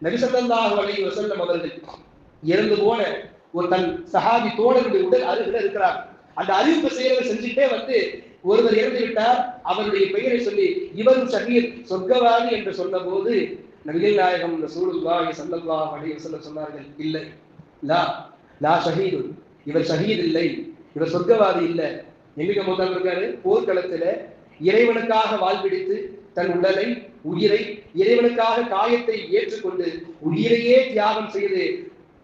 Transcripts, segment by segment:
நபி ஸல்லல்லாஹு அலைஹி வஸல்லம் அவர்கள் இறந்து போன ஒரு தன் சஹாபி தோழருடைய உடல் அருகில் இருக்கிறார். அந்த அறிவிப்பு செய்யறவர் செஞ்சுட்டே வந்து ஒருவர் இறந்து விட்டார், அவருடைய பெயரை சொல்லி இவரும் ஷஹீத் சொர்க்கவாதி என்று சொன்ன போது நபிகள் நாயகம் ரசூலுல்லாஹி ஸல்லல்லாஹு அலைஹி வஸல்லம் சொன்னார்கள், இல்லை, லா லா ஷஹீது, இவர் ஷஹீத் இல்லை, இவர் சொர்க்கவாதி இல்லை. எங்க முதல் இருக்காரு? போர்க்களத்துல இறைவனுக்காக வாழ்பிடித்து தன் உடலை உயிரை இறைவனுக்காக காயத்தை ஏற்றுக்கொண்டு உயிரையே தியாகம் செய்து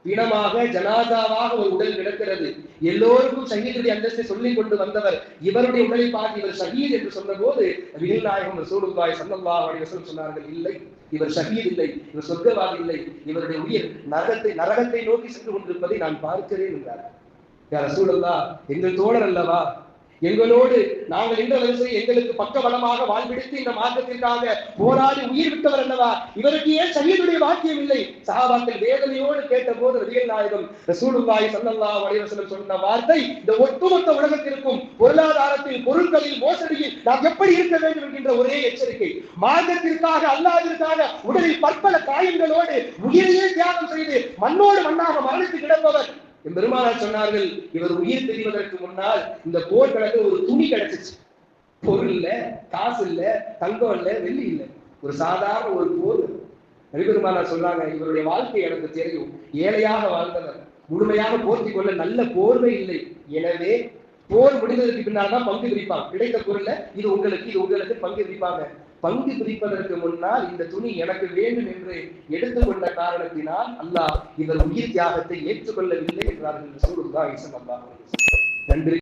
பிணமாக ஜனாதாவாக ஒரு உடல் கிடக்கிறது. எல்லோருக்கும் ஷஹீதுடைய அந்தஸ்தை சொல்லிக் கொண்டு வந்தவர் இவருடைய உடலை பார்த்து இவர் ஷஹீத் என்று சொன்ன போது நபிகள் நாயகம் ரசூலுல்லாஹி ஸல்லல்லாஹு அலைஹி வஸல்லம் சொன்னார்கள், இல்லை, இவர் ஷஹீத் இல்லை, இவர் சொர்க்கவாதி இல்லை, இவருடைய உயிர் நரகத்தை நோக்கி சென்று கொண்டிருப்பதை நான் பார்க்கிறேன் என்றார். யா ரசூலல்லாஹ், எங்கள் தோழர் அல்லவா, எங்களோடு நாங்கள் எந்த வரிசை எங்களுக்கு பக்கபலமாக வாழ்விடுத்து இந்த மார்க்கத்திற்காக போராடி உயிர் விட்டவர் அல்லவா, இவருக்கு ஏன் ஷஹீதுடைய வாக்கியம் இல்லை? சஹாபாக்கள் வேதனையோடு கேட்ட போது நபிகள் நாயகம் ரசூலுல்லாஹி ஸல்லல்லாஹு அலைஹி வஸல்லம் சொன்ன வார்த்தை இந்த ஒட்டுமொத்த உலகத்திற்கும் பொருளாதாரத்தில் பொருட்களில் மோசடியில் நாம் எப்படி இருக்க வேண்டும் என்கின்ற ஒரே எச்சரிக்கை. மார்க்கத்திற்காக அல்லாஹ்விற்காக உடலில் பற்பல காயங்களோடு உயிரையே தியாகம் செய்து மண்ணோடு மண்ணாக மரணித்து கிடப்பவர் பெருமானார் சொன்னார்கள், இவர் உயிர் தெரிவதற்கு முன்னால் இந்த போர்க்களத்தில் ஒரு துணி கிடைச்சிச்சு. பொருள் இல்ல, காசு இல்ல, தங்கம் இல்ல, வெள்ளி இல்ல, ஒரு சாதாரண ஒரு போர். பெருமானார் சொன்னாங்க, இவருடைய வாழ்க்கை எனக்கு தெரியும், ஏழையாக வாழ்ந்தவர், முழுமையாக போர்த்தி கொள்ள நல்ல போர்வை இல்லை. எனவே போர் முடிந்ததற்கு பின்னால் தான் பங்கு பிரிப்பாங்க. கிடைத்த பொருள்ல இது உங்களுக்கு பங்கு பிரிப்பாங்க. பங்கு பிரிப்பதற்கு முன்னால் இந்த துணி எனக்கு வேண்டும் என்று எடுத்துக்கொண்ட காரணத்தினால் அல்லாஹ் இவர் உயிர் தியாகத்தை ஏற்றுக்கொள்ளவில்லை என்றார்கள். நன்றி.